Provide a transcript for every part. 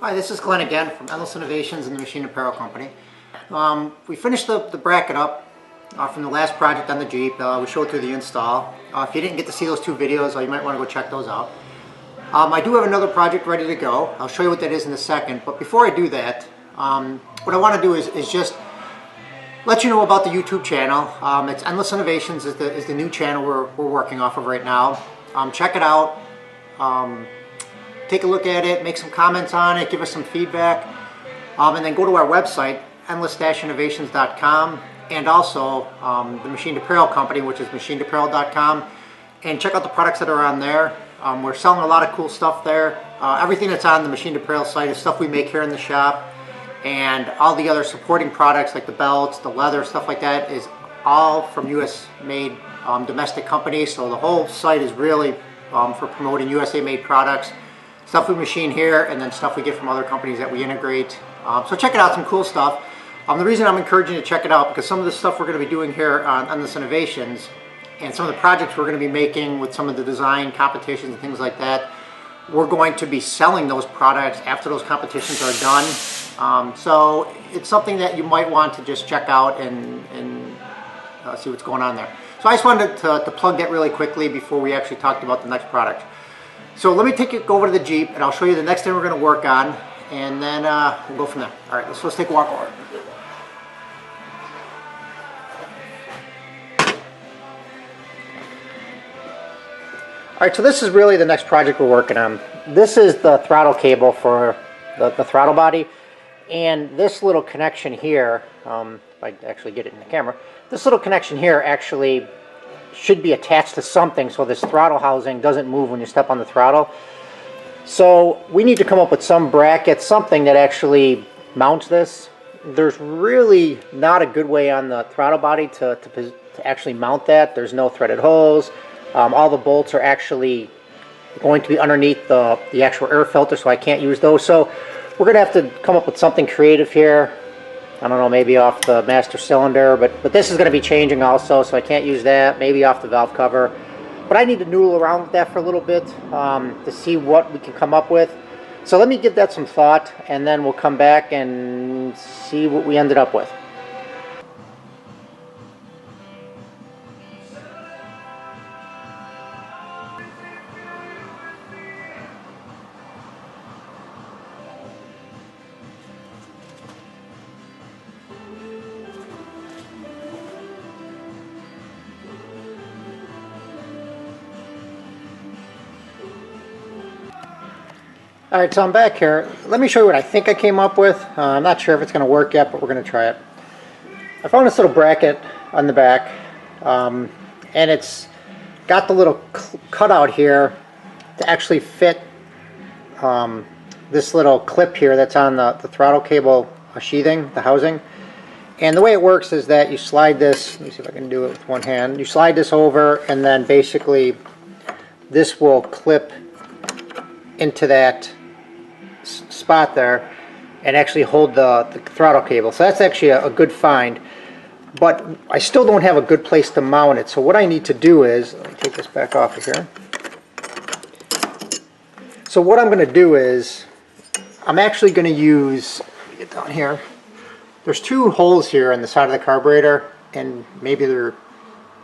Hi, this is Glenn again from Endless Innovations and the Machine Apparel Company. We finished the bracket up from the last project on the Jeep. We showed through the install. If you didn't get to see those two videos, you might want to go check those out. I do have another project ready to go. I'll show you what that is in a second. But before I do that, what I want to do is just let you know about the YouTube channel. It's Endless Innovations is the new channel we're working off of right now. Check it out. Take a look at it, make some comments on it, give us some feedback, and then go to our website, endless-innovations.com, and also the Machine Apparel Company, which is machineapparel.com, and check out the products that are on there. We're selling a lot of cool stuff there. Everything that's on the Machine Apparel site is stuff we make here in the shop, and all the other supporting products like the belts, the leather, stuff like that is all from US-made domestic companies. So the whole site is really for promoting USA-made products. Stuff we machine here, and then stuff we get from other companies that we integrate. So check it out, some cool stuff. The reason I'm encouraging you to check it out, because some of the stuff we're going to be doing here on Endless Innovations, and some of the projects we're going to be making with some of the design competitions and things like that, we're going to be selling those products after those competitions are done. So it's something that you might want to just check out and see what's going on there. So I just wanted to plug that really quickly before we actually talked about the next product. So let me go over to the Jeep, and I'll show you the next thing we're going to work on, and then we'll go from there. All right, let's take a walk over. All right, so this is really the next project we're working on. This is the throttle cable for the throttle body, and this little connection here, if I actually get it in the camera, this little connection here actually should be attached to something so this throttle housing doesn't move when you step on the throttle. So we need to come up with some bracket, something that actually mounts this. There's really not a good way on the throttle body to actually mount that. There's no threaded holes. All the bolts are actually going to be underneath the actual air filter, so I can't use those. So we're going to have to come up with something creative here. I don't know, maybe off the master cylinder, but this is going to be changing also, so I can't use that. Maybe off the valve cover. But I need to noodle around with that for a little bit to see what we can come up with. So let me give that some thought, and then we'll come back and see what we ended up with. Alright, so I'm back here. Let me show you what I think I came up with. I'm not sure if it's going to work yet, but we're going to try it. I found this little bracket on the back, and it's got the little cutout here to actually fit this little clip here that's on the throttle cable sheathing, the housing. And the way it works is that you slide this, let me see if I can do it with one hand, you slide this over, and then basically this will clip into that spot there and actually hold the throttle cable. So that's actually a good find, but I still don't have a good place to mount it. So what I need to do is, let me take this back off of here. So what I'm going to do is I'm actually going to use, get down here, there's two holes here on the side of the carburetor, and maybe they're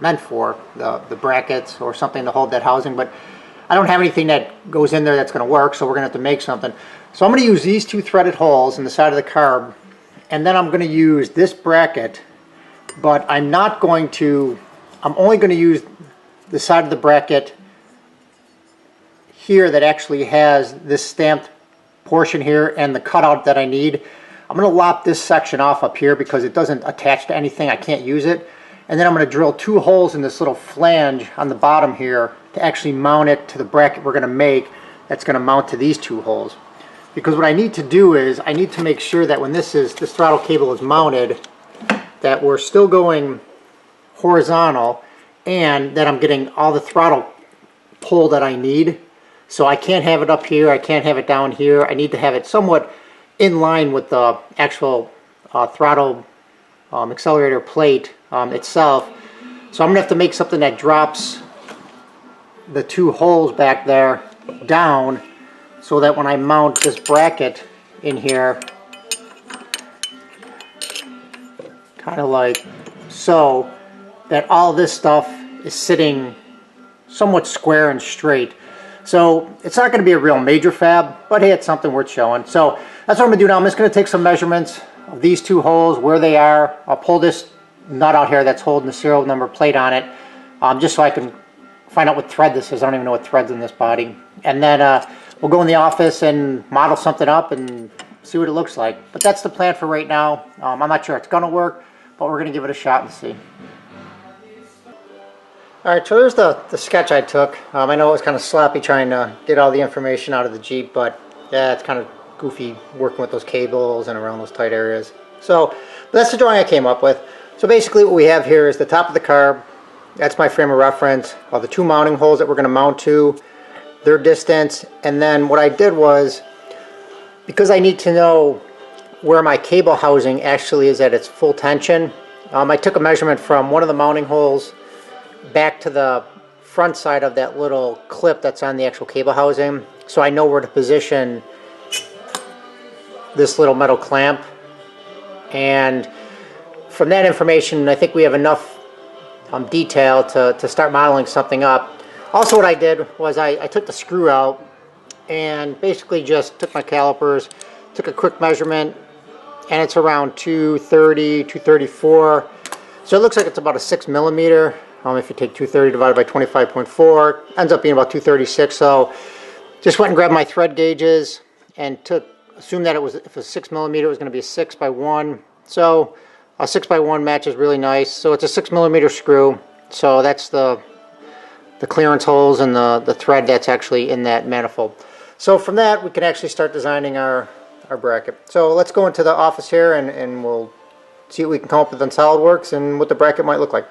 meant for the brackets or something to hold that housing, but I don't have anything that goes in there that's going to work, so we're going to have to make something. So I'm going to use these two threaded holes in the side of the carb, and then I'm going to use this bracket, but I'm only going to use the side of the bracket here that actually has this stamped portion here and the cutout that I need. I'm going to lop this section off up here because it doesn't attach to anything. I can't use it. And then I'm going to drill two holes in this little flange on the bottom here to actually mount it to the bracket we're going to make that's going to mount to these two holes. Because what I need to do is I need to make sure that when this throttle cable is mounted, that we're still going horizontal and that I'm getting all the throttle pull that I need. So I can't have it up here, I can't have it down here. I need to have it somewhat in line with the actual throttle accelerator plate itself. So I'm going to have to make something that drops the two holes back there down so that when I mount this bracket in here, kind of like so, that all this stuff is sitting somewhat square and straight. So it's not going to be a real major fab, but hey, it's something worth showing. So that's what I'm going to do now. I'm just going to take some measurements of these two holes, where they are. I'll pull this nut out here that's holding the serial number plate on it, just so I can find out what thread this is. I don't even know what thread's in this body. And then we'll go in the office and model something up and see what it looks like. But that's the plan for right now. I'm not sure it's going to work, but we're going to give it a shot and see. Alright, so there's the sketch I took. I know it was kind of sloppy trying to get all the information out of the Jeep, but yeah, it's kind of goofy working with those cables and around those tight areas. So, but that's the drawing I came up with. So basically what we have here is the top of the carb. That's my frame of reference. The two mounting holes that we're going to mount to, their distance, and then what I did was, because I need to know where my cable housing actually is at its full tension, I took a measurement from one of the mounting holes back to the front side of that little clip that's on the actual cable housing, so I know where to position this little metal clamp. And from that information, I think we have enough detail to start modeling something up. Also what I did was I took the screw out and basically just took my calipers, took a quick measurement, and it's around 230, 234. So it looks like it's about a 6 millimeter. If you take 230 divided by 25.4, ends up being about 236. So just went and grabbed my thread gauges and assumed that if it was 6 millimeter, it was going to be a 6 by 1. So a 6 by 1 matches really nice. So it's a 6 millimeter screw. So that's the clearance holes and the thread that's actually in that manifold. So from that, we can actually start designing our bracket. So let's go into the office here and we'll see what we can come up with on SolidWorks and what the bracket might look like.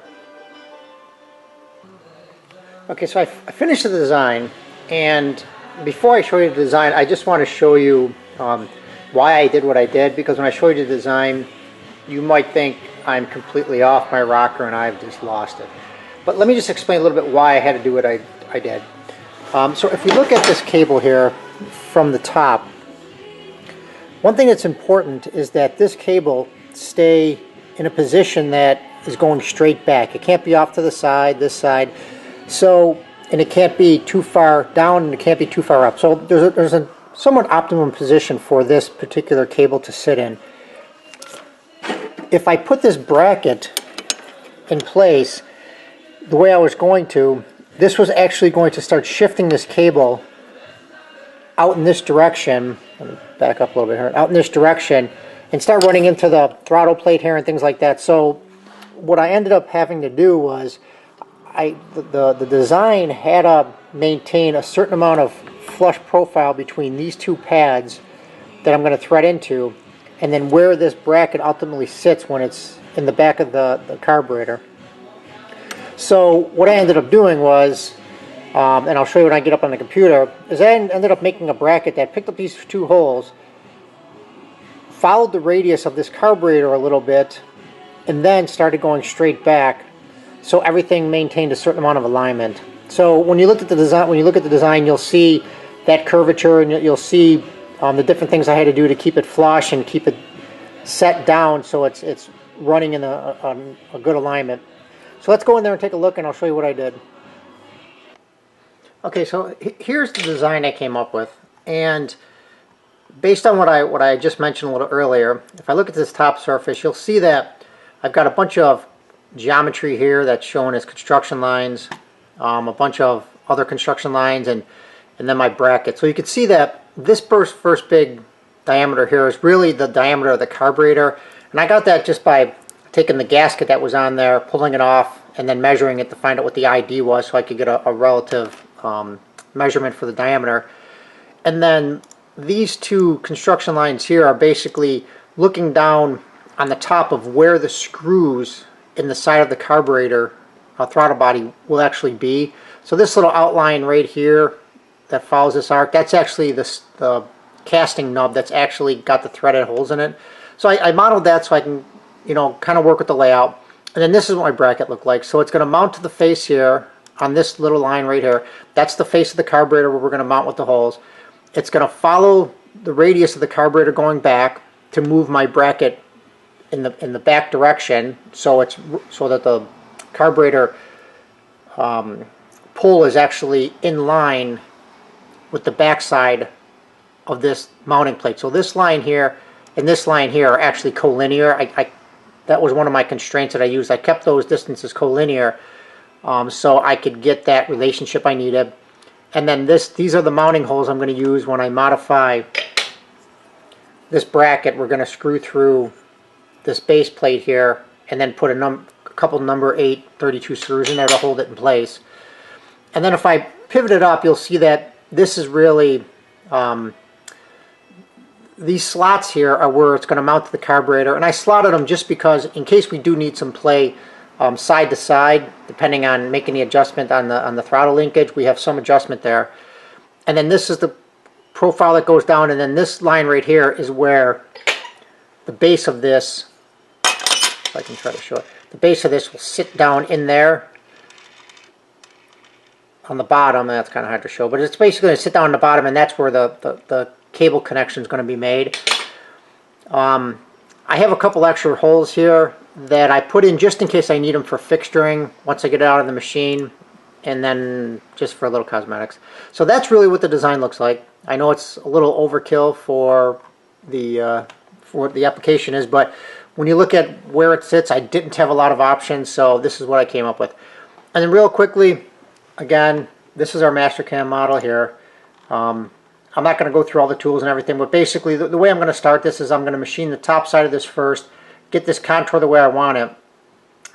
Okay, so I finished the design, and before I show you the design, I just want to show you why I did what I did, because when I show you the design, you might think I'm completely off my rocker and I've just lost it. But let me just explain a little bit why I had to do what I did. So if we look at this cable here from the top, one thing that's important is that this cable stay in a position that is going straight back. It can't be off to the side, this side. So, and it can't be too far down and it can't be too far up. So there's a somewhat optimum position for this particular cable to sit in. If I put this bracket in place the way I was going to, this was actually going to start shifting this cable out in this direction. Let me back up a little bit here. Out in this direction and start running into the throttle plate here and things like that. So what I ended up having to do was the design had to maintain a certain amount of flush profile between these two pads that I'm going to thread into, and then where this bracket ultimately sits when it's in the back of the carburetor. So what I ended up doing was, and I'll show you when I get up on the computer, is I ended up making a bracket that picked up these two holes, followed the radius of this carburetor a little bit, and then started going straight back. So everything maintained a certain amount of alignment. So when you look at the design, you'll see that curvature, and you'll see the different things I had to do to keep it flush and keep it set down so it's running in a good alignment. So let's go in there and take a look, and I'll show you what I did. Okay, so here's the design I came up with, and based on what I just mentioned a little earlier, if I look at this top surface, you'll see that I've got a bunch of geometry here that's shown as construction lines, a bunch of other construction lines, and then my bracket. So you can see that this first big diameter here is really the diameter of the carburetor, and I got that just by taking the gasket that was on there, pulling it off, and then measuring it to find out what the ID was so I could get a relative measurement for the diameter. And then these two construction lines here are basically looking down on the top of where the screws in the side of the carburetor throttle body will actually be. So this little outline right here that follows this arc, that's actually the casting nub that's actually got the threaded holes in it. So I modeled that so I can, kind of work with the layout. And then this is what my bracket looked like. So it's going to mount to the face here on this little line right here. That's the face of the carburetor where we're going to mount with the holes. It's going to follow the radius of the carburetor going back to move my bracket in the back direction, so that the carburetor pull is actually in line with the back side of this mounting plate. So this line here and this line here are actually collinear. That was one of my constraints that I used. I kept those distances collinear so I could get that relationship I needed. And then these are the mounting holes I'm going to use when I modify this bracket. We're going to screw through this base plate here and then put a couple number 8 32 screws in there to hold it in place. And then if I pivot it up, you'll see that this is really these slots here are where it's going to mount to the carburetor, and I slotted them just because in case we do need some play side to side, depending on making the adjustment on the throttle linkage, we have some adjustment there. And then this is the profile that goes down, and then this line right here is where the base of this, if I can try to show it, the base of this will sit down in there on the bottom. That's kind of hard to show, but it's basically going to sit down on the bottom, and that's where the cable connection is going to be made. I have a couple extra holes here that I put in just in case I need them for fixturing once I get it out of the machine, and then just for a little cosmetics. So that's really what the design looks like. I know it's a little overkill for what the application is, but when you look at where it sits, I didn't have a lot of options, so this is what I came up with. And then real quickly, again, this is our Mastercam model here. I'm not going to go through all the tools and everything, but basically the way I'm going to start this is I'm going to machine the top side of this first, get this contour the way I want it,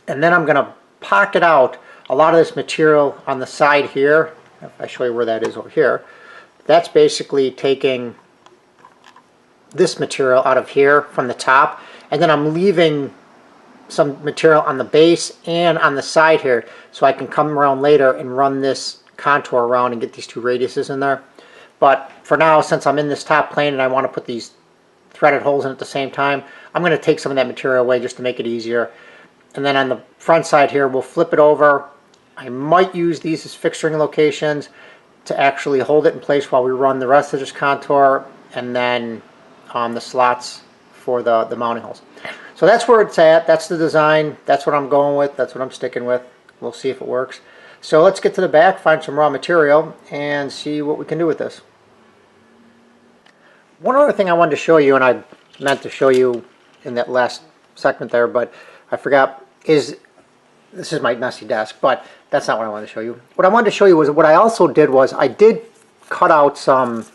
and then I'm going to pocket out a lot of this material on the side here. If I show you where that is over here, that's basically taking this material out of here from the top, and then I'm leaving some material on the base and on the side here so I can come around later and run this contour around and get these two radiuses in there. But for now, since I'm in this top plane and I want to put these threaded holes in at the same time, I'm going to take some of that material away just to make it easier. And then on the front side here, we'll flip it over. I might use these as fixturing locations to actually hold it in place while we run the rest of this contour, and then the slots for the mounting holes. So that's where it's at. That's the design. That's what I'm going with. That's what I'm sticking with. We'll see if it works. So let's get to the back, find some raw material, and see what we can do with this. One other thing I wanted to show you, and I meant to show you in that last segment there, but I forgot, is this is my messy desk, but that's not what I wanted to show you. What I wanted to show you was what I also did was I did cut out some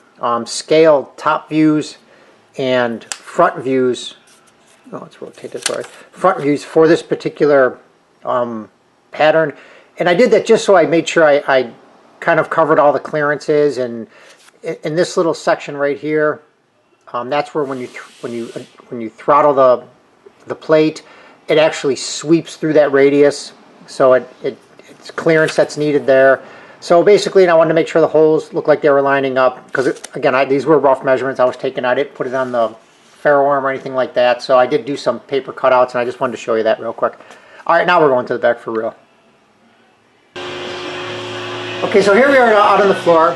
scale top views and front views. Oh, let's rotate this, sorry. Front views for this particular pattern. And I did that just so I made sure I kind of covered all the clearances. And in this little section right here, that's where when you throttle the plate, it actually sweeps through that radius. So it's clearance that's needed there. So basically, I wanted to make sure the holes look like they were lining up, because again, these were rough measurements I was taking. I didn't put it on the ferro arm or anything like that. So I did do some paper cutouts, and I just wanted to show you that real quick. All right, now we're going to the back for real. Okay, so here we are out on the floor.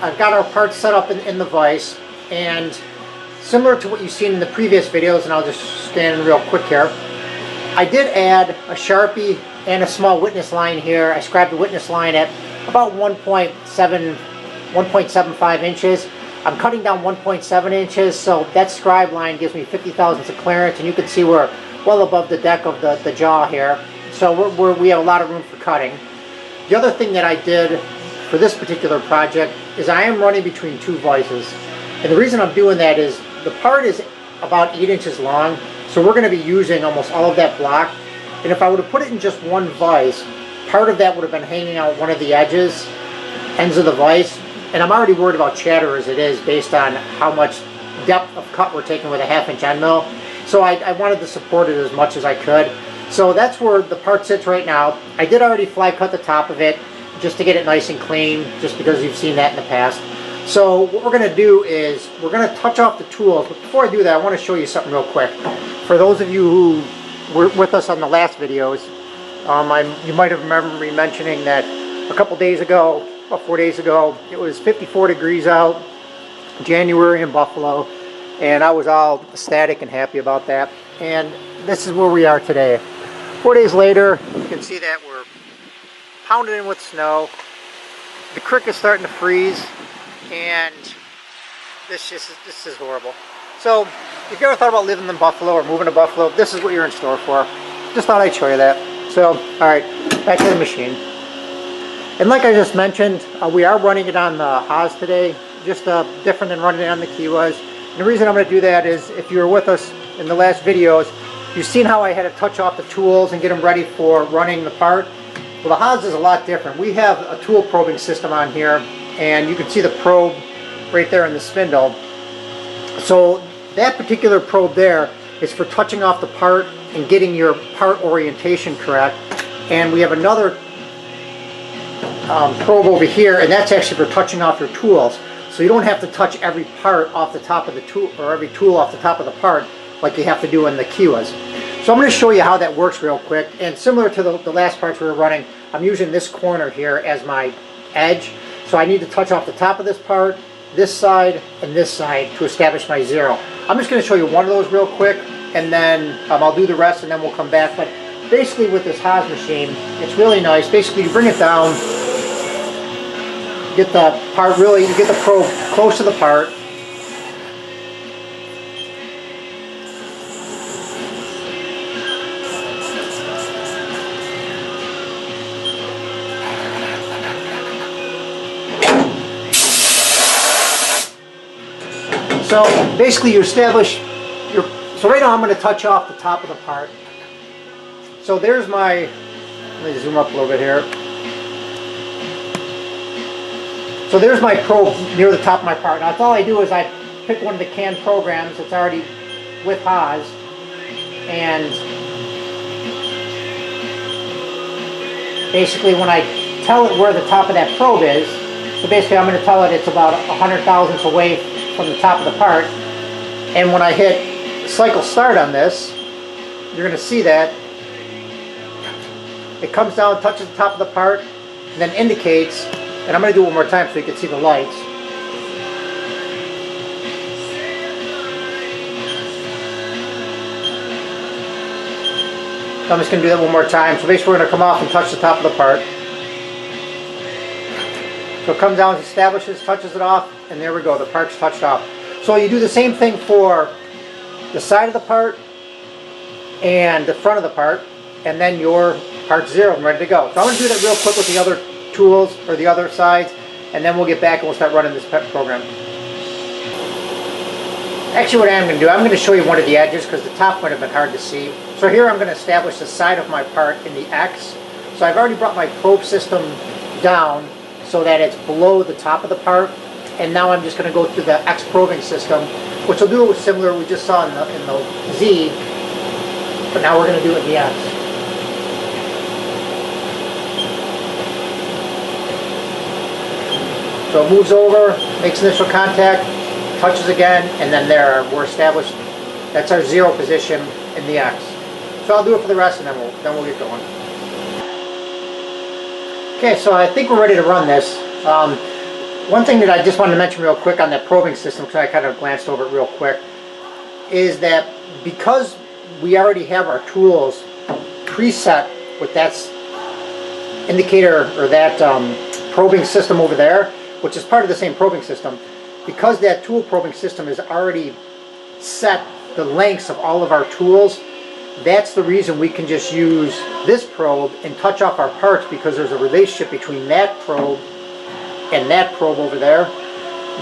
I've got our parts set up in the vise, and similar to what you've seen in the previous videos, and I'll just scan real quick here, I did add a Sharpie and a small witness line here. I scribed the witness line at about 1.75 inches. I'm cutting down 1.7 inches, so that scribe line gives me 50 thousandths of clearance, and you can see we're well above the deck of the jaw here. So we have a lot of room for cutting. The other thing that I did for this particular project is I am running between two vices. And the reason I'm doing that is the part is about 8 inches long, so we're going to be using almost all of that block. And if I would have put it in just one vise, part of that would have been hanging out one of the ends of the vise. And I'm already worried about chatter as it is based on how much depth of cut we're taking with a 1/2 inch end mill. So I wanted to support it as much as I could. So that's where the part sits right now. I did already fly cut the top of it just to get it nice and clean, just because you've seen that in the past. So what we're going to do is we're going to touch off the tools. But before I do that, I want to show you something real quick. For those of you who were with us on the last videos, you might have remembered me mentioning that a couple days ago, about 4 days ago, it was 54 degrees out. January in Buffalo, and I was all ecstatic and happy about that. And this is where we are today. 4 days later, you can see that we're pounded in with snow. The creek is starting to freeze, and this is horrible. So if you ever thought about living in Buffalo or moving to Buffalo, this is what you're in store for. Just thought I'd show you that. So, alright, back to the machine. And like I just mentioned, we are running it on the Haas today, just different than running it on the Kiwas. And the reason I'm going to do that is, if you were with us in the last videos, you've seen how I had to touch off the tools and get them ready for running the part. Well, the Haas is a lot different. We have a tool probing system on here, and you can see the probe right there in the spindle. So that particular probe there is for touching off the part and getting your part orientation correct. And we have another probe over here, and that's actually for touching off your tools. So you don't have to touch every part off the top of the tool, or every tool off the top of the part, like you have to do in the Kiwas. So I'm going to show you how that works real quick. And similar to the last parts we were running, I'm using this corner here as my edge. So I need to touch off the top of this part, this side, and this side to establish my zero. I'm just going to show you one of those real quick, and then I'll do the rest, and then we'll come back. But basically with this Haas machine, it's really nice. Basically you bring it down, get the part really, you get the probe close to the part. So basically you establish your, so right now I'm going to touch off the top of the part. So there's my, let me zoom up a little bit here. So there's my probe near the top of my part. Now all I do is I pick one of the canned programs that's already with Haas, and basically when I tell it where the top of that probe is, so basically I'm going to tell it it's about 100 thousandths away from the top of the part, and when I hit cycle start on this, you're going to see that it comes down, touches the top of the part, and then indicates, and I'm going to do it one more time so you can see the lights. So I'm just going to do that one more time. So basically we're going to come off and touch the top of the part. So it comes down, establishes, touches it off, and there we go, the part's touched off. So you do the same thing for the side of the part and the front of the part, and then your part's zero and ready to go. So I'm going to do that real quick with the other tools, or the other sides, and then we'll get back and we'll start running this program. Actually what I am going to do, I'm going to show you one of the edges because the top might have been hard to see. So here I'm going to establish the side of my part in the X. So I've already brought my probe system down so that it's below the top of the part, and now I'm just going to go through the X probing system, which will do it similar we just saw in the Z, but now we're going to do it in the X. So it moves over, makes initial contact, touches again, and then there we're established. That's our zero position in the X. So I'll do it for the rest, and then we'll get going. Okay, so I think we're ready to run this. One thing that I just wanted to mention real quick on that probing system, because I kind of glanced over it real quick, is that because we already have our tools preset with that indicator, or that probing system over there, which is part of the same probing system, because that tool probing system has already set the lengths of all of our tools, that's the reason we can just use this probe and touch off our parts, because there's a relationship between that probe and that probe over there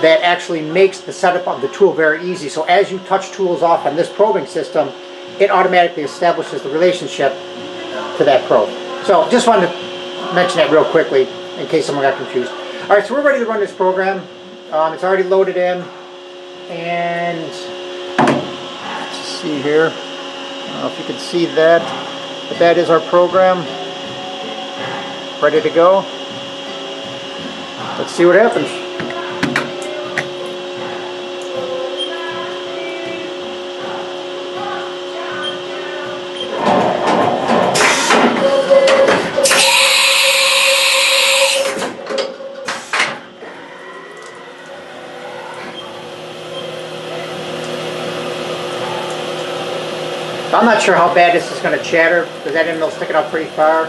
that actually makes the setup of the tool very easy. So as you touch tools off on this probing system, it automatically establishes the relationship to that probe. So just wanted to mention that real quickly in case someone got confused. Alright, so we're ready to run this program. It's already loaded in, and let's see here. I don't know if you can see that, but that is our program. Ready to go. Let's see what happens. So I'm not sure how bad this is going to chatter because that end mill's sticking out pretty far.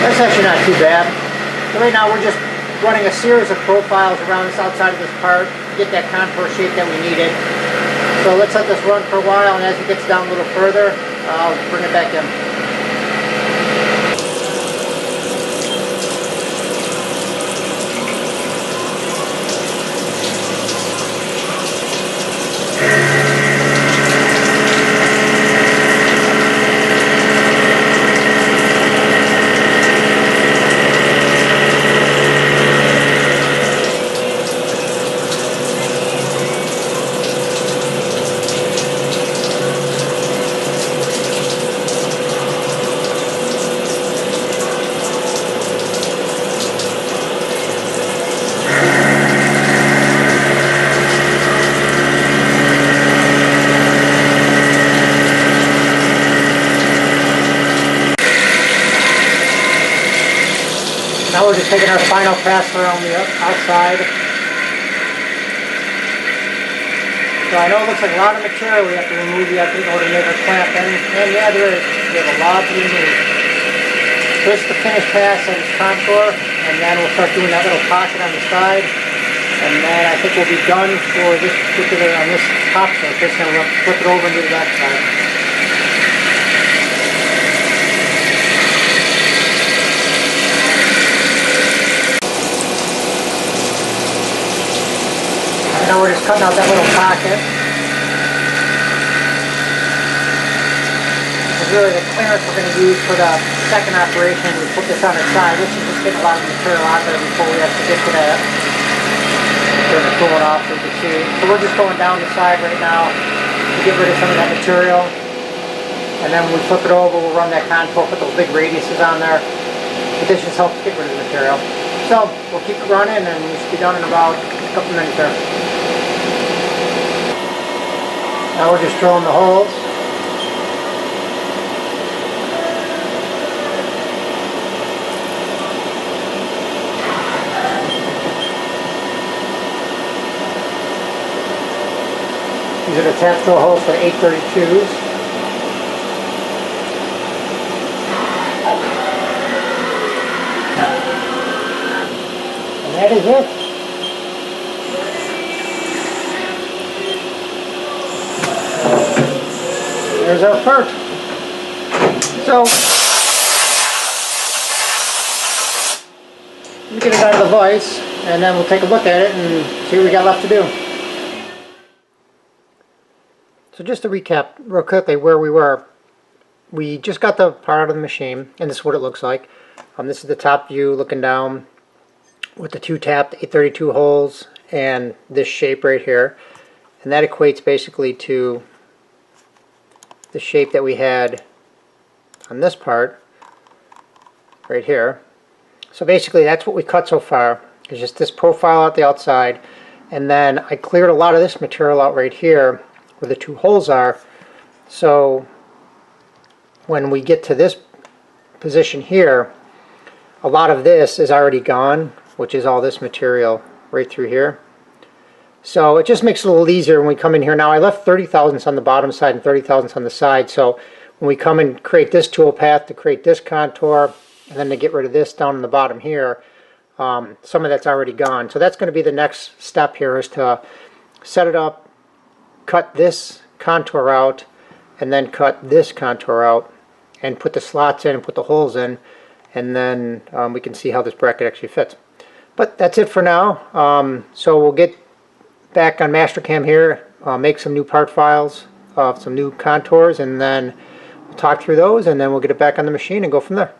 That's actually not too bad. So right now we're just running a series of profiles around this outside of this part to get that contour shape that we needed. So let's let this run for a while, and as it gets down a little further, I'll bring it back in. Now we're just taking our final pass around the outside. So I know it looks like a lot of material we have to remove yet in order to make our clamp, and yeah, there is. We have a lot to remove. So this is the finished pass on this contour, and then we'll start doing that little pocket on the side, and then I think we'll be done for this particular, on this top surface, and we'll flip it over and do the back side. Now we're just cutting out that little pocket. This is really the clearance we're going to use for the second operation. We put this on its side. This is just getting a lot of material out there before we have to get to that. Turn the coolant off so you can see. So we're just going down the side right now to get rid of some of that material. And then when we flip it over, we'll run that contour, put those big radiuses on there. But this just helps get rid of the material. So we'll keep it running, and we should be done in about a couple minutes there. Now we're just drilling the holes. These are the tap drill holes for the 832s. And that is it. There's our part. So, we get it out of the vise, and then we'll take a look at it and see what we got left to do. So just to recap real quickly where we were, we just got the part out of the machine, and this is what it looks like. This is the top view looking down with the two tapped 832 holes and this shape right here, and that equates basically to the shape that we had on this part right here. So basically that's what we cut so far, is just this profile out the outside, and then I cleared a lot of this material out right here where the two holes are, so when we get to this position here, a lot of this is already gone, which is all this material right through here. So it just makes it a little easier when we come in here. Now I left 30 thousandths on the bottom side and 30 thousandths on the side, so when we come and create this tool path to create this contour, and then to get rid of this down in the bottom here, some of that's already gone. So that's going to be the next step here, is to set it up, cut this contour out, and then cut this contour out, and put the slots in and put the holes in, and then we can see how this bracket actually fits. But that's it for now. So we'll get back on Mastercam here, make some new part files, some new contours, and then we'll talk through those, and then we'll get it back on the machine and go from there.